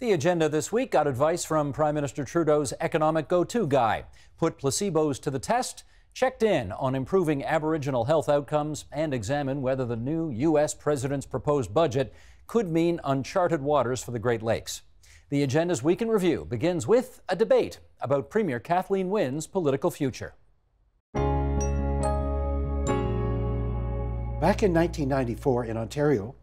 The agenda this week got advice from Prime Minister Trudeau's economic go-to guy, put placebos to the test, checked in on improving Aboriginal health outcomes, and examined whether the new U.S. president's proposed budget could mean uncharted waters for the Great Lakes. The agenda's Week in Review begins with a debate about Premier Kathleen Wynne's political future. Back in 1994 in Ontario,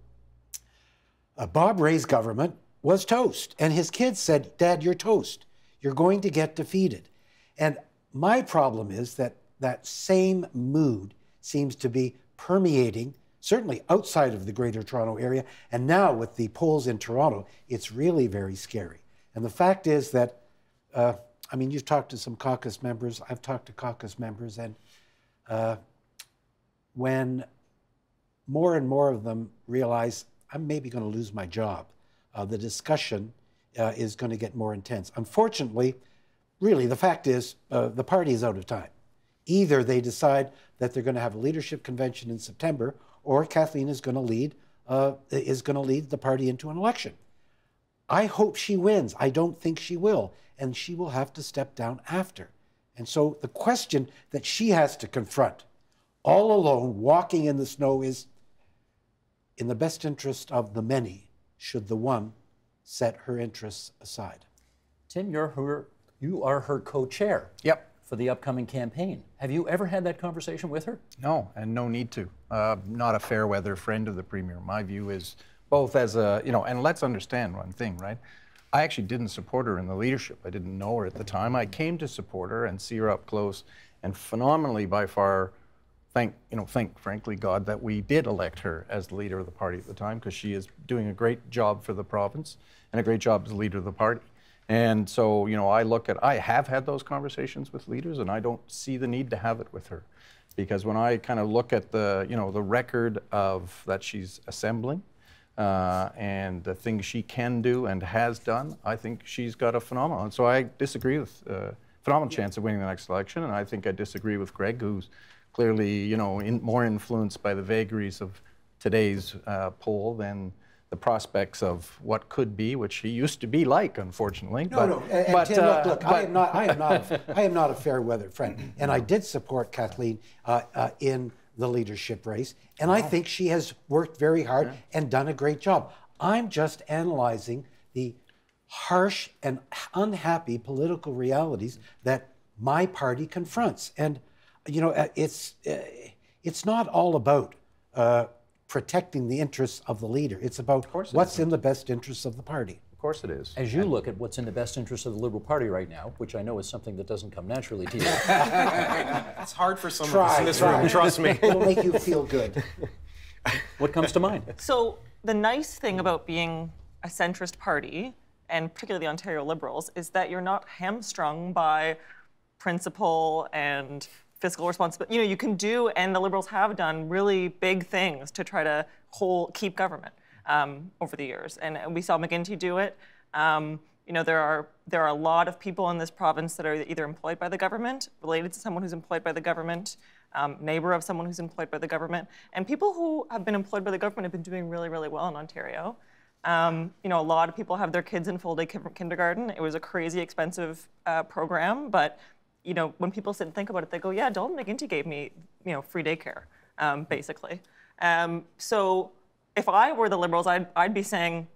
Bob Rae's government was toast. And his kids said, "Dad, you're toast. You're going to get defeated." And my problem is that that same mood seems to be permeating, certainly outside of the Greater Toronto Area. And now with the polls in Toronto, it's really very scary. And the fact is that, I mean, you've talked to some caucus members, I've talked to caucus members, and when more and more of them realize I'm maybe going to lose my job, the discussion is going to get more intense. Unfortunately, really, the fact is the party is out of time. Either they decide that they're going to have a leadership convention in September, or Kathleen is going to lead the party into an election. I hope she wins. I don't think she will, and she will have to step down after. And so the question that she has to confront, all alone, walking in the snow, is, in the best interest of the many, should the one set her interests aside? Tim, you are her co-chair. Yep. For the upcoming campaign. Have you ever had that conversation with her? No, and no need to. Not a fair weather friend of the Premier. My view is both as a, and let's understand one thing, right? I actually didn't support her in the leadership. I didn't know her at the time. I came to support her and see her up close, and phenomenally by far, thank frankly God that we did elect her as the leader of the party at the time, because she is doing a great job for the province and a great job as the leader of the party. And so, I have had those conversations with leaders, and I don't see the need to have it with her. Because when I kind of look at the, the record of that she's assembling and the things she can do and has done, I think she's got a phenomenal. And so I disagree with phenomenal chance of winning the next election. And I think I disagree with Greg, who's clearly, more influenced by the vagaries of today's poll than the prospects of what could be, which he used to be like, unfortunately. No. And Tim, look, I am not a fair weather friend, and I did support Kathleen in the leadership race, and I think she has worked very hard and done a great job. I'm just analyzing the harsh and unhappy political realities that my party confronts, and it's not all about protecting the interests of the leader. It's about what's in the best interests of the party. Of course it is. As you look at what's in the best interest of the Liberal Party right now, which I know is something that doesn't come naturally to you. It's hard for some of us in this room, trust me. It'll make you feel good. What comes to mind? So the nice thing about being a centrist party, and particularly the Ontario Liberals, is that you're not hamstrung by principle and fiscal responsibility. You can do, and the Liberals have done, really big things to try to keep government over the years. And we saw McGuinty do it. There are a lot of people in this province that are either employed by the government, related to someone who's employed by the government, neighbor of someone who's employed by the government. And people who have been employed by the government have been doing really, really well in Ontario. A lot of people have their kids in full-day kindergarten. It was a crazy expensive program, but when people sit and think about it, they go, yeah, Dalton McGuinty gave me, free daycare, basically. So if I were the Liberals, I'd be saying,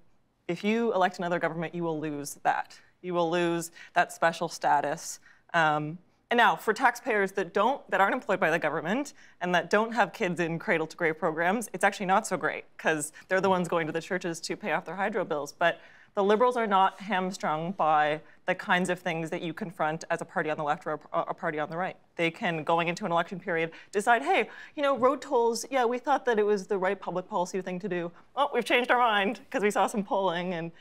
if you elect another government, you will lose that. You will lose that special status. And now, for taxpayers that aren't employed by the government and that don't have kids in cradle-to-grave programs, it's actually not so great, because they're the ones going to the churches to pay off their hydro bills. But the Liberals are not hamstrung by the kinds of things that you confront as a party on the left or a party on the right. They can, going into an election period, decide, hey, road tolls, yeah, we thought that it was the right public policy thing to do. Oh, we've changed our mind because we saw some polling, and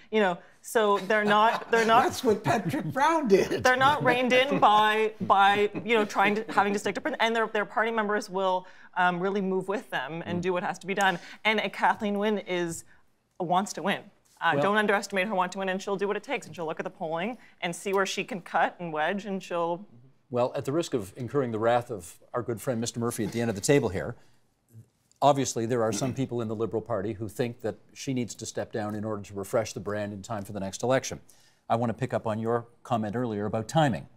so they're not. That's what Patrick Brown did. They're not reined in by having to stick to print, and their party members will really move with them and do what has to be done. And Kathleen Wynne wants to win. Don't underestimate her want to win, and she'll do what it takes, and she'll look at the polling and see where she can cut and wedge, and she'll... Well, at the risk of incurring the wrath of our good friend Mr. Murphy at the end of the table here, Obviously, there are some people in the Liberal Party who think that she needs to step down in order to refresh the brand in time for the next election. I want to pick up on your comment earlier about timing.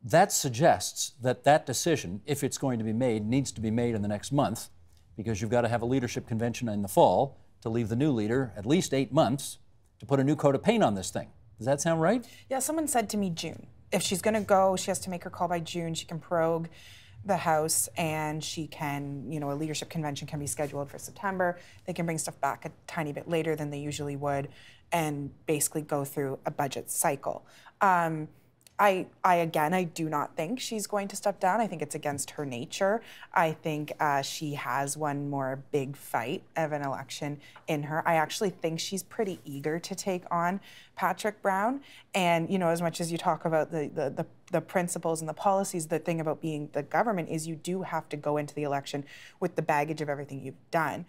That suggests that that decision, if it's going to be made, needs to be made in the next month, because you've got to have a leadership convention in the fall to leave the new leader at least 8 months to put a new coat of paint on this thing. Does that sound right? Yeah, someone said to me June. If she's going to go, she has to make her call by June. She can prorogue the House, and she can, you know, a leadership convention can be scheduled for September. They can bring stuff back a tiny bit later than they usually would, and basically go through a budget cycle. I do not think she's going to step down. I think it's against her nature. I think she has one more big fight of an election in her. I actually think she's pretty eager to take on Patrick Brown. And, you know, as much as you talk about the principles and the policies, the thing about being the government is you do have to go into the election with the baggage of everything you've done.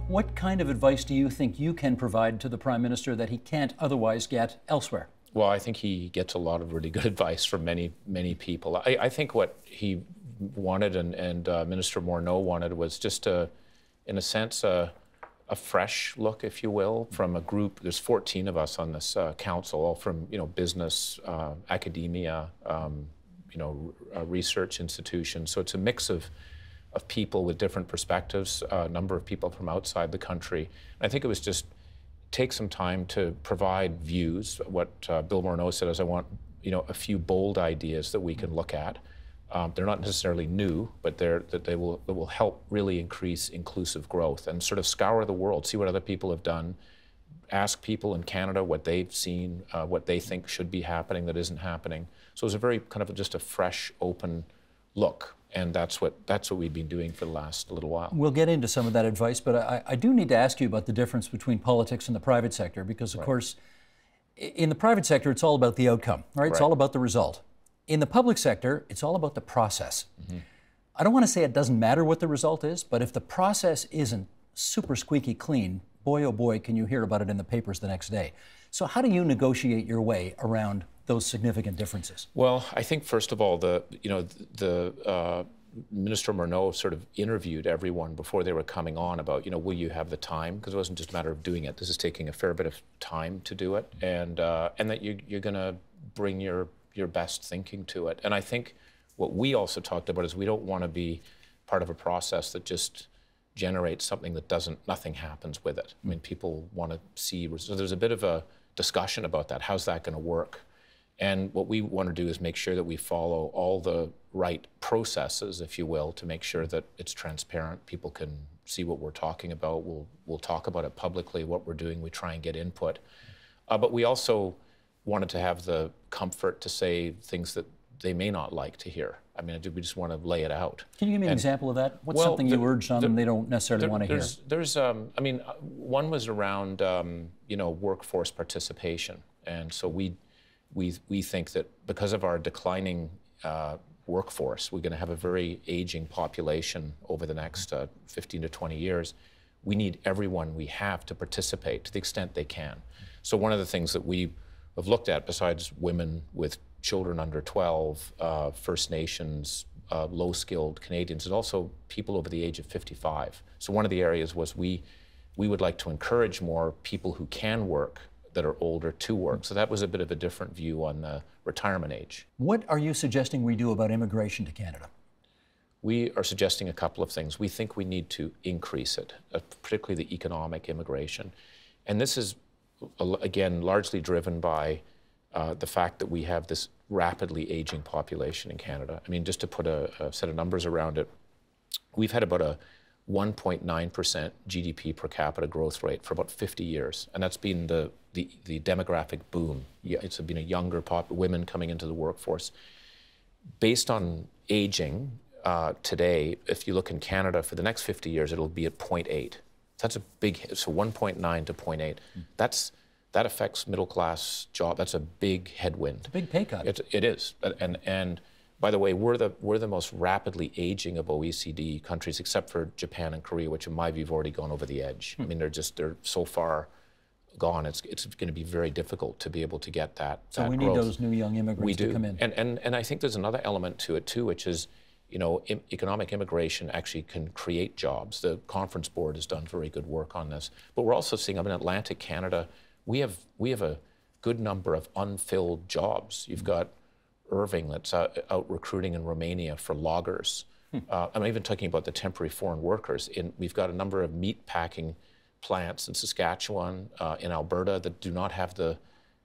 What kind of advice do you think you can provide to the Prime Minister that he can't otherwise get elsewhere? Well, I think he gets a lot of really good advice from many, many people. I think what he wanted and Minister Morneau wanted was just in a sense, a fresh look, if you will, from a group. There's 14 of us on this council, all from, you know, business, academia, you know, research institutions. So it's a mix of people with different perspectives, a number of people from outside the country. And I think it was just take some time to provide views. What Bill Morneau said is, I want, you know, a few bold ideas that we can look at. They're not necessarily new, but they will help really increase inclusive growth and sort of scour the world, see what other people have done, ask people in Canada what they've seen, what they think should be happening that isn't happening. So it was a very kind of just a fresh, open look. And that's what we've been doing for the last little while. We'll get into some of that advice, but I do need to ask you about the difference between politics and the private sector, because, of course, in the private sector, it's all about the outcome, right? It's all about the result. In the public sector, it's all about the process. I don't want to say it doesn't matter what the result is, but if the process isn't super squeaky clean, boy, oh boy, can you hear about it in the papers the next day. So how do you negotiate your way around those significant differences? Well, I think first of all, Minister Morneau sort of interviewed everyone before they were coming on about, you know, will you have the time? Because it wasn't just a matter of doing it. This is taking a fair bit of time to do it, and that you're going to bring your best thinking to it. And I think what we also talked about is we don't want to be part of a process that just generates something that nothing happens with it. I mean, people want to see, so there's a bit of a discussion about that. How's that going to work? And what we want to do is make sure that we follow all the right processes, if you will, to make sure that it's transparent. People can see what we're talking about. We'll talk about it publicly, what we're doing. We try and get input. But we also wanted to have the comfort to say things that they may not like to hear. I mean, we just want to lay it out. Can you give me an example of that? What's something you urged on them they don't necessarily want to hear? There's I mean, one was around, you know, workforce participation. And so we think that because of our declining workforce, we're going to have a very aging population over the next 15 to 20 years. We need everyone we have to participate to the extent they can. So one of the things that we have looked at, besides women with children under 12, First Nations, low-skilled Canadians, is also people over the age of 55. So one of the areas was we would like to encourage more people who can work that are older to work. So that was a bit of a different view on the retirement age. What are you suggesting we do about immigration to Canada? We are suggesting a couple of things. We think we need to increase it, particularly the economic immigration. And this is, again, largely driven by the fact that we have this rapidly aging population in Canada. I mean, just to put a set of numbers around it, we've had about a 1.9% GDP per capita growth rate for about 50 years. And that's been the demographic boom. It's been a younger women coming into the workforce. Based on aging today, if you look in Canada for the next 50 years, it'll be at 0.8. That's a big hit. So 1.9 to 0.8. That affects middle class job. That's a big headwind. It's a big pay cut. It is. And by the way, we're the most rapidly aging of OECD countries, except for Japan and Korea, which in my view have already gone over the edge. I mean, they're so far gone. It's going to be very difficult to be able to get that. So we need those new young immigrants to come in. And I think there's another element to it too, which is you know, economic immigration actually can create jobs. The Conference Board has done very good work on this. But we're also seeing, in Atlantic Canada, we have a good number of unfilled jobs. You've got Irving that's out recruiting in Romania for loggers. I'm even talking about the temporary foreign workers. We've got a number of meat packing plants in Saskatchewan, in Alberta, that do not have the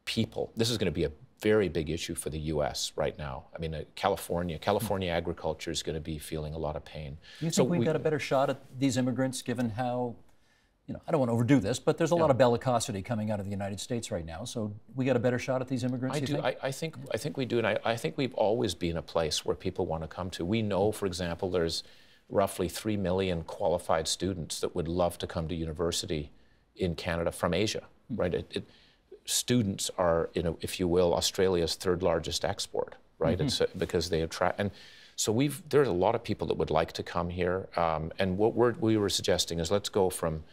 people. This is going to be a very big issue for the U.S. right now. I mean, California agriculture is going to be feeling a lot of pain. Do you think we've got a better shot at these immigrants, given how, you know, I don't want to overdo this, but there's a lot of bellicosity coming out of the United States right now. So we got a better shot at these immigrants, I think we do, and I think we've always been a place where people want to come to. We know, for example, there's roughly 3 million qualified students that would love to come to university in Canada from Asia, right? Students are, you know, if you will, Australia's third largest export, right? It's because they attract, and so there's a lot of people that would like to come here. And what we were suggesting is, let's go from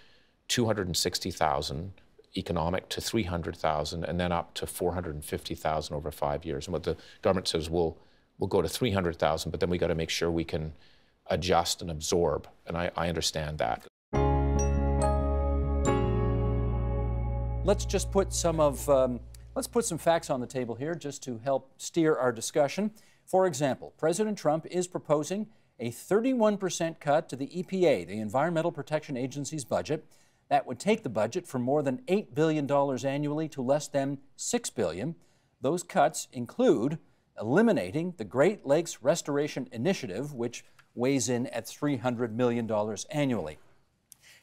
260,000 economic to 300,000, and then up to 450,000 over 5 years. And what the government says, we'll go to 300,000, but then we got to make sure we can adjust and absorb. And I understand that. Let's just put let's put some facts on the table here just to help steer our discussion. For example, President Trump is proposing a 31% cut to the EPA, the Environmental Protection Agency's budget. That would take the budget from more than $8 billion annually to less than $6 billion. Those cuts include eliminating the Great Lakes Restoration Initiative, which weighs in at $300 million annually.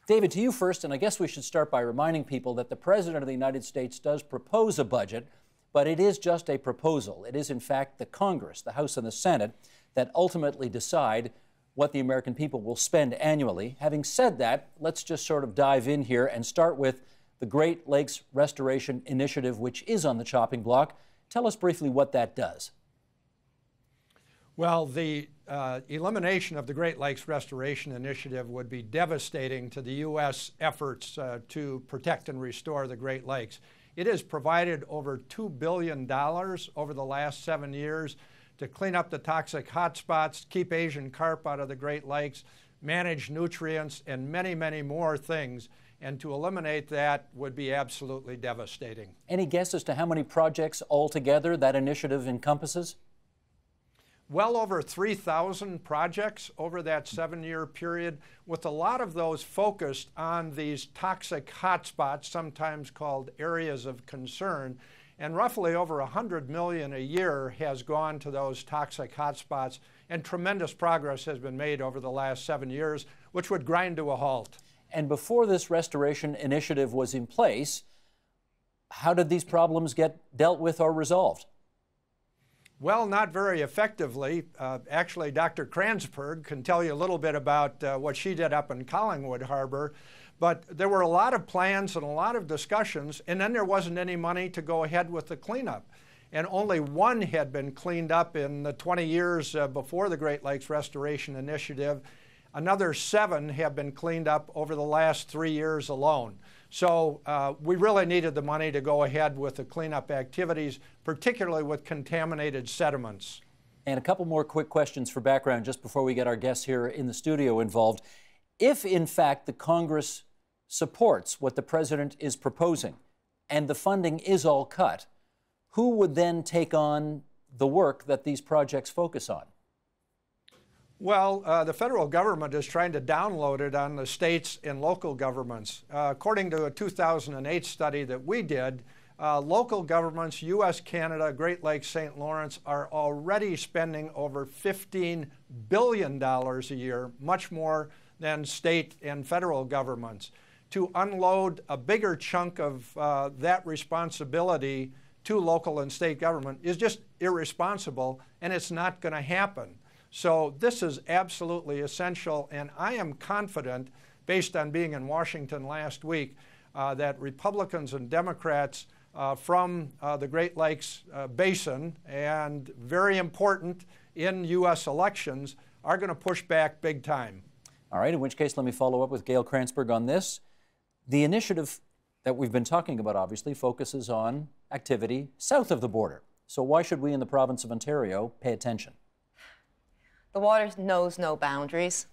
David, to you first, and I guess we should start by reminding people that the President of the United States does propose a budget, but it is just a proposal. It is, in fact, the Congress, the House and the Senate, that ultimately decide what the American people will spend annually. Having said that, let's just sort of dive in here and start with the Great Lakes Restoration Initiative, which is on the chopping block. Tell us briefly what that does. Well, the elimination of the Great Lakes Restoration Initiative would be devastating to the U.S. efforts to protect and restore the Great Lakes. It has provided over $2 billion over the last 7 years to clean up the toxic hotspots, keep Asian carp out of the Great Lakes, manage nutrients, and many, many more things. And to eliminate that would be absolutely devastating. Any guess as to how many projects altogether that initiative encompasses? Well over 3,000 projects over that 7-year period, with a lot of those focused on these toxic hotspots, sometimes called areas of concern. And roughly over $100 million a year has gone to those toxic hotspots, and tremendous progress has been made over the last 7 years, which would grind to a halt. And before this restoration initiative was in place, how did these problems get dealt with or resolved? Well, not very effectively. Actually, Dr. Kranzberg can tell you a little bit about what she did up in Collingwood Harbor. But there were a lot of plans and a lot of discussions, and then there wasn't any money to go ahead with the cleanup. And only one had been cleaned up in the 20 years before the Great Lakes Restoration Initiative. Another 7 have been cleaned up over the last 3 years alone. So we really needed the money to go ahead with the cleanup activities, particularly with contaminated sediments. And a couple more quick questions for background just before we get our guests here in the studio involved. If, in fact, the Congress supports what the President is proposing and the funding is all cut, who would then take on the work that these projects focus on? Well, the federal government is trying to download it on the states and local governments. According to a 2008 study that we did, local governments, U.S., Canada, Great Lakes, St. Lawrence, are already spending over $15 billion a year, much more than state and federal governments. To unload a bigger chunk of that responsibility to local and state government is just irresponsible, and it's not going to happen. So this is absolutely essential, and I am confident, based on being in Washington last week, that Republicans and Democrats from the Great Lakes Basin, and very important in U.S. elections, are going to push back big time. All right, in which case let me follow up with Gail Kranzberg on this. The initiative that we've been talking about obviously focuses on activity south of the border. So why should we in the province of Ontario pay attention? The water knows no boundaries.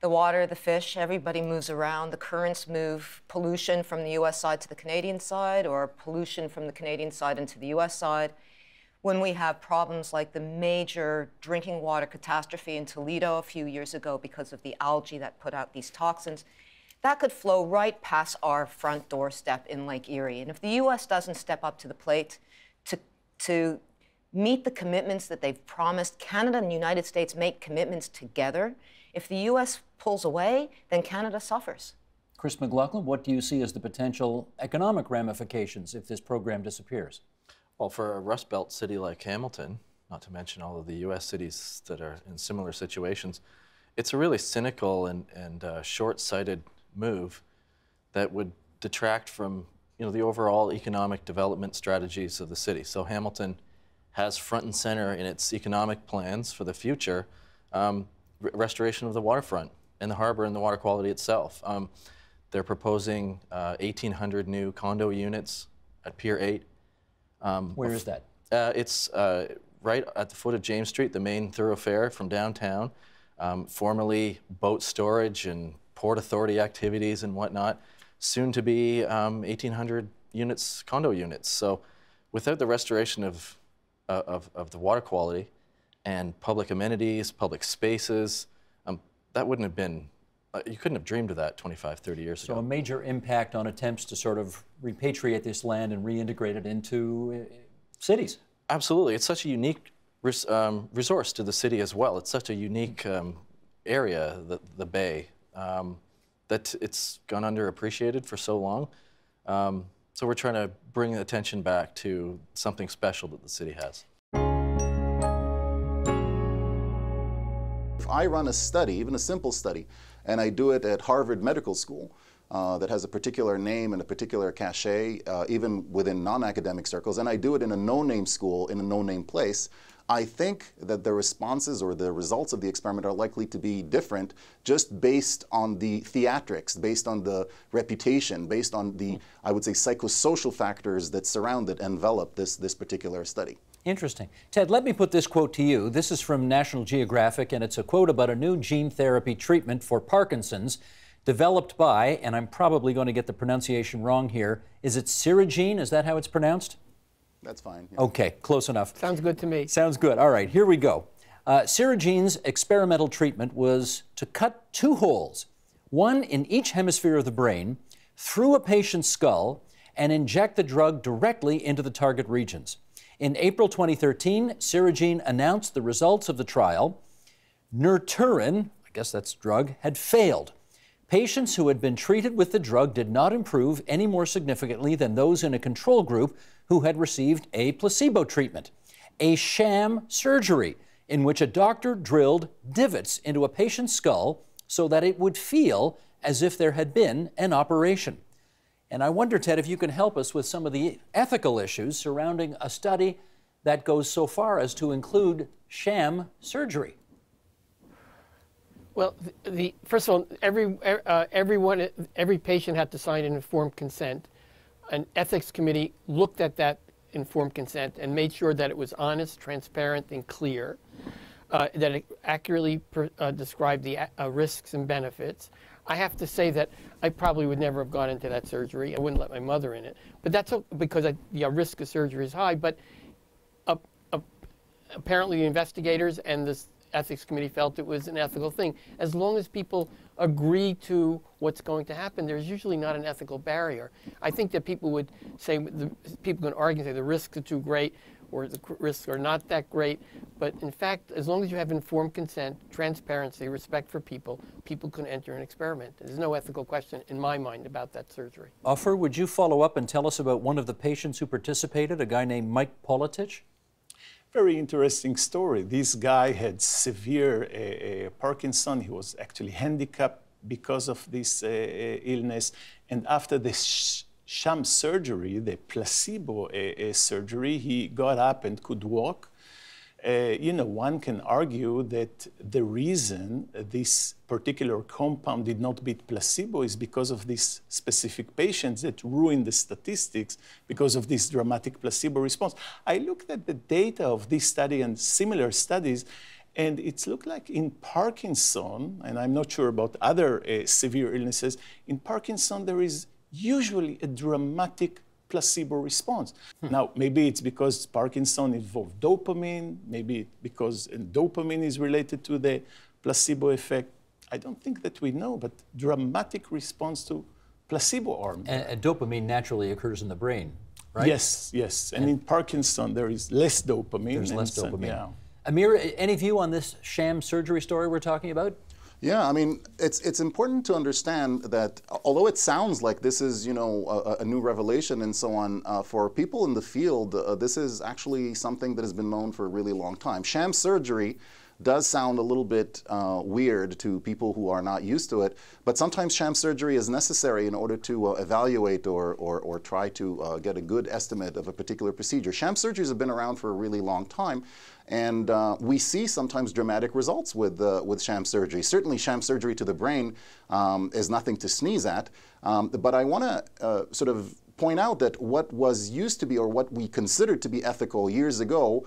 The water, the fish, everybody moves around. The currents move pollution from the US side to the Canadian side, or pollution from the Canadian side into the US side. When we have problems like the major drinking water catastrophe in Toledo a few years ago because of the algae that put out these toxins, that could flow right past our front doorstep in Lake Erie. And if the US doesn't step up to the plate to meet the commitments that they've promised, Canada and the United States make commitments together. If the US pulls away, then Canada suffers. Chris McLaughlin, what do you see as the potential economic ramifications if this program disappears? Well, for a Rust Belt city like Hamilton, not to mention all of the US cities that are in similar situations, it's a really cynical and short-sighted move that would detract from the overall economic development strategies of the city. So Hamilton has front and center in its economic plans for the future restoration of the waterfront and the harbor and the water quality itself. They're proposing 1,800 new condo units at Pier 8. Where is that? It's right at the foot of James Street, the main thoroughfare from downtown. Formerly boat storage and Port Authority activities and whatnot. Soon to be 1,800 units, condo units. So without the restoration of the water quality and public amenities, public spaces, that wouldn't have been, you couldn't have dreamed of that 25, 30 years ago. So a major impact on attempts to sort of repatriate this land and reintegrate it into cities. Absolutely. It's such a unique resource to the city as well. It's such a unique area, the bay, that it's gone underappreciated for so long. So we're trying to bring attention back to something special that the city has. If I run a study, even a simple study, and I do it at Harvard Medical School, that has a particular name and a particular cachet, even within non-academic circles, and I do it in a no-name school, in a no-name place, I think that the responses or the results of the experiment are likely to be different just based on the theatrics, based on the reputation, based on the, I would say, psychosocial factors that surround it, envelop this particular study. Interesting. Ted, let me put this quote to you. This is from National Geographic, and it's a quote about a new gene therapy treatment for Parkinson's developed by, and I'm probably going to get the pronunciation wrong here, is it Serogene? Is that how it's pronounced? That's fine. Yeah. Okay, close enough. Sounds good to me. Sounds good. All right, here we go. Serogene's experimental treatment was to cut two holes, one in each hemisphere of the brain, through a patient's skull and inject the drug directly into the target regions. In April 2013, Serogene announced the results of the trial. Nerturin, I guess that's drug, had failed. Patients who had been treated with the drug did not improve any more significantly than those in a control group who had received a placebo treatment, a sham surgery in which a doctor drilled divots into a patient's skull so that it would feel as if there had been an operation. And I wonder, Ted, if you can help us with some of the ethical issues surrounding a study that goes so far as to include sham surgery. Well, first of all, every patient had to sign an informed consent. An ethics committee looked at that informed consent and made sure that it was honest, transparent, and clear, that it accurately described the risks and benefits. I have to say that I probably would never have gone into that surgery. I wouldn't let my mother in it. But that's because the risk of surgery is high. But apparently the investigators and the ethics committee felt it was an ethical thing. As long as people agree to what's going to happen, there's usually not an ethical barrier. I think that people would say, people can argue and say the risks are too great or the risks are not that great. But in fact, as long as you have informed consent, transparency, respect for people, people can enter an experiment. There's no ethical question in my mind about that surgery. Offer, would you follow up and tell us about one of the patients who participated, a guy named Mike Politich? Very interesting story. This guy had severe Parkinson. He was actually handicapped because of this illness. And after the sham surgery, the placebo surgery, he got up and could walk. One can argue that the reason this particular compound did not beat placebo is because of these specific patients that ruined the statistics because of this dramatic placebo response. I looked at the data of this study and similar studies, And it's looked like in Parkinson, and I'm not sure about other severe illnesses, in Parkinson there is usually a dramatic placebo response. Now, maybe it's because Parkinson involves dopamine, maybe because dopamine is related to the placebo effect. I don't think that we know, but dramatic response to placebo arm. And dopamine naturally occurs in the brain, right? Yes, yes. And in Parkinson, there is less dopamine. There's less dopamine. Yeah. Amir, any view on this sham surgery story we're talking about? Yeah, I mean, it's important to understand that although it sounds like this is, you know, a new revelation and so on, for people in the field, this is actually something that has been known for a really long time. Sham surgery does sound a little bit weird to people who are not used to it, but sometimes sham surgery is necessary in order to evaluate or try to get a good estimate of a particular procedure. Sham surgeries have been around for a really long time, and we see sometimes dramatic results with sham surgery. Certainly sham surgery to the brain is nothing to sneeze at, but I want to sort of point out that what was used to be, or what we considered to be ethical years ago,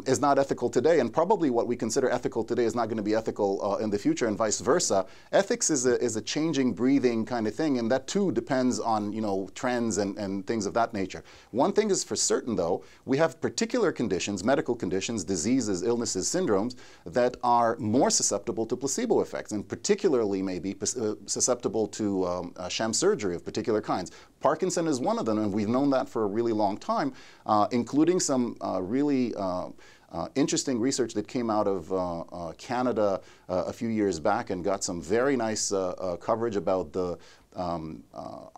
is not ethical today, and probably what we consider ethical today is not going to be ethical in the future, and vice versa. Ethics is a changing, breathing kind of thing, and that too depends on, you know, trends and things of that nature. One thing is for certain, though, we have particular conditions, medical conditions, diseases, illnesses, syndromes that are more susceptible to placebo effects, and particularly maybe susceptible to sham surgery of particular kinds. Parkinson is one of them, and we've known that for a really long time, including some really interesting research that came out of Canada a few years back and got some very nice coverage about the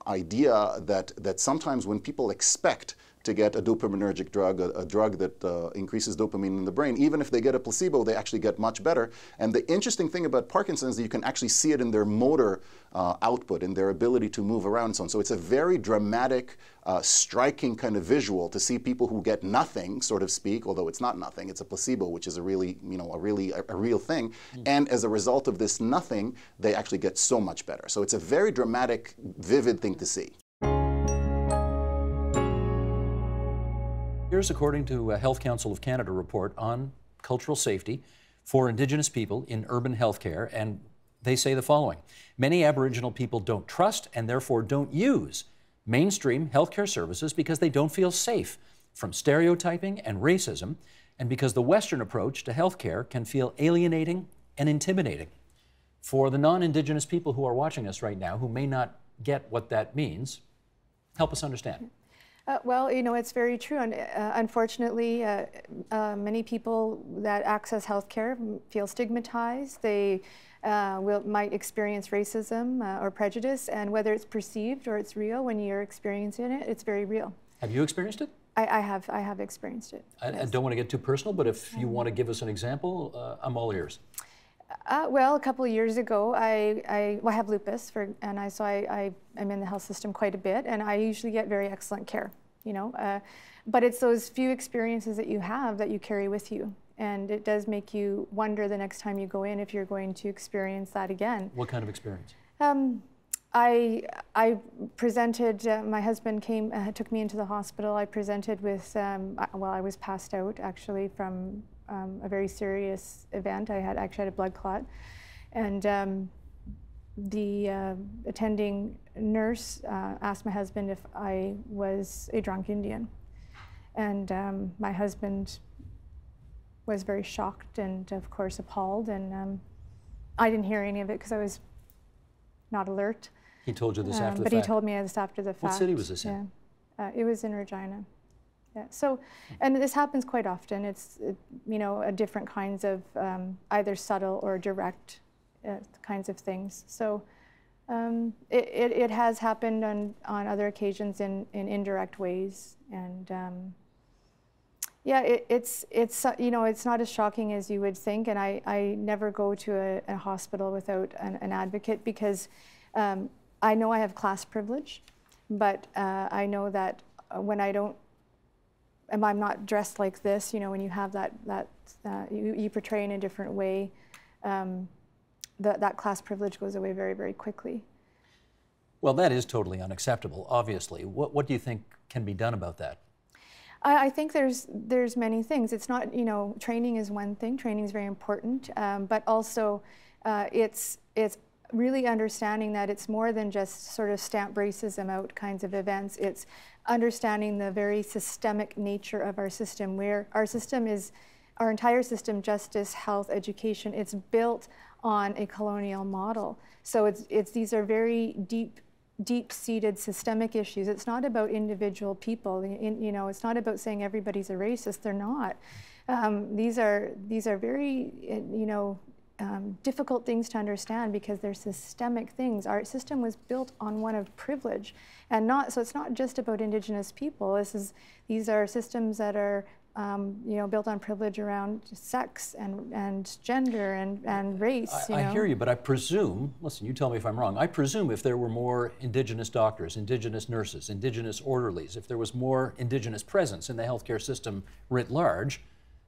idea that sometimes when people expect to get a dopaminergic drug, a drug that increases dopamine in the brain, even if they get a placebo, they actually get much better. And the interesting thing about Parkinson's is that you can actually see it in their motor output, in their ability to move around and so on. So it's a very dramatic, striking kind of visual to see people who get nothing, so to speak, although it's not nothing, it's a placebo, which is a really, you know, a real thing. And as a result of this nothing, they actually get so much better. So it's a very dramatic, vivid thing to see. Here's according to a Health Council of Canada report on cultural safety for Indigenous people in urban healthcare, and they say the following. Many Aboriginal people don't trust and therefore don't use mainstream healthcare services because they don't feel safe from stereotyping and racism, and because the Western approach to healthcare can feel alienating and intimidating. For the non-Indigenous people who are watching us right now who may not get what that means, help us understand. Well, you know, it's very true, and unfortunately, many people that access healthcare feel stigmatized. They might experience racism or prejudice, and whether it's perceived or it's real, when you're experiencing it, it's very real. Have you experienced it? I have experienced it. I don't want to get too personal, but if you want to give us an example, I'm all ears. Well, a couple of years ago, I have lupus, and I'm in the health system quite a bit, and I usually get very excellent care, you know. But it's those few experiences that you have that you carry with you, and it does make you wonder the next time you go in if you're going to experience that again. What kind of experience? I presented, my husband took me into the hospital. I presented with, well, I was passed out actually from a very serious event. I actually had a blood clot. And the attending nurse asked my husband if I was a drunk Indian. And my husband was very shocked and, of course, appalled. And I didn't hear any of it because I was not alert. He told you this after the fact? But he told me this after the fact. What city was this in? It was in Regina. Yeah. So, and this happens quite often. It's, you know, different kinds of either subtle or direct kinds of things. So it has happened on other occasions in indirect ways. And yeah, it's you know, it's not as shocking as you would think. And I never go to a hospital without an advocate, because I know I have class privilege, but I know that when I'm not dressed like this, you know, when you have you portray in a different way, that class privilege goes away very, very quickly. Well, that is totally unacceptable, obviously. What do you think can be done about that? I think there's many things. It's not, you know, training is one thing. Training is very important, but also it's really understanding that it's more than just sort of stamp racism out kinds of events. It's understanding the very systemic nature of our system, where our system is, our entire system, justice, health, education, it's built on a colonial model. So these are very deep-seated systemic issues. It's not about individual people. You know, it's not about saying everybody's a racist. They're not. These are very, you know, difficult things to understand because they're systemic things. Our system was built on one of privilege, and so it's not just about Indigenous people. These are systems that are you know, built on privilege around sex and gender and race. I hear you, but I presume, listen, you tell me if I'm wrong, I presume if there were more Indigenous doctors, Indigenous nurses, Indigenous orderlies, if there was more Indigenous presence in the healthcare system writ large,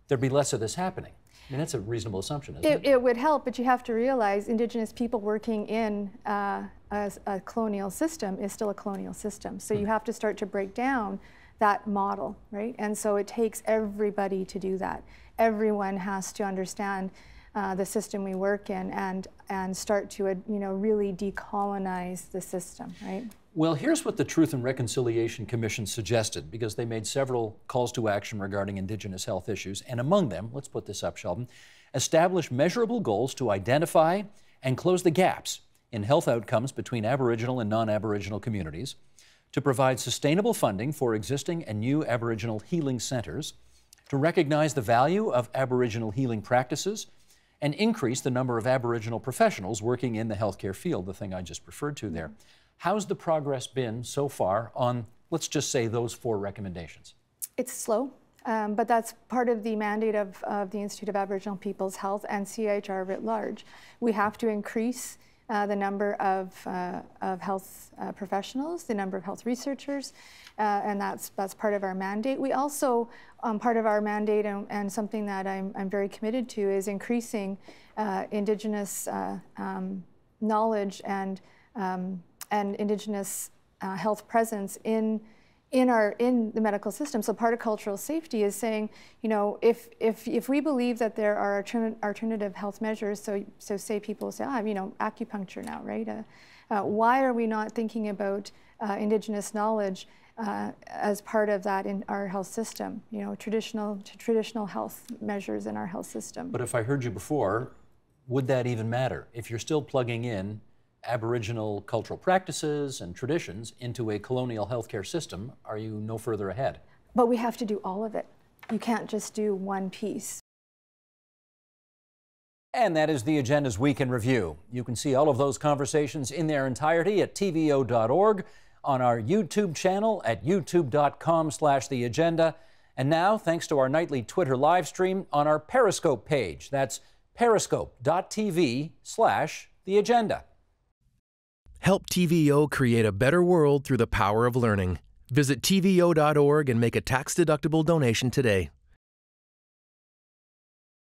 there'd be less of this happening. I mean, that's a reasonable assumption, isn't it? It would help, but you have to realize Indigenous people working in a colonial system is still a colonial system. So you have to start to break down that model, right? And so it takes everybody to do that. Everyone has to understand the system we work in and start to, you know, really decolonize the system, right? Well, here's what the Truth and Reconciliation Commission suggested, because they made several calls to action regarding Indigenous health issues, and among them, let's put this up, Sheldon, establish measurable goals to identify and close the gaps in health outcomes between Aboriginal and non-Aboriginal communities, to provide sustainable funding for existing and new Aboriginal healing centres, to recognize the value of Aboriginal healing practices, and increase the number of Aboriginal professionals working in the healthcare field, the thing I just referred to there. How's the progress been so far on, let's just say, those 4 recommendations? It's slow, but that's part of the mandate of the Institute of Aboriginal People's Health and CIHR writ large. We have to increase the number of health professionals, the number of health researchers, and that's part of our mandate. We also, part of our mandate and something that I'm very committed to is increasing Indigenous knowledge and Indigenous health presence in the medical system. So part of cultural safety is saying, you know, if we believe that there are alternative health measures, so say people say, you know, acupuncture now, right? Why are we not thinking about Indigenous knowledge as part of that in our health system? You know, traditional health measures in our health system. But if I heard you before, would that even matter? If you're still plugging in Aboriginal cultural practices and traditions into a colonial healthcare system, are you no further ahead? But we have to do all of it. You can't just do one piece. And that is the Agenda's Week in Review. You can see all of those conversations in their entirety at tvo.org, on our YouTube channel at youtube.com/theagenda, and now, thanks to our nightly Twitter live stream, on our Periscope page. That's periscope.tv/theagenda. Help TVO create a better world through the power of learning. Visit tvo.org and make a tax-deductible donation today.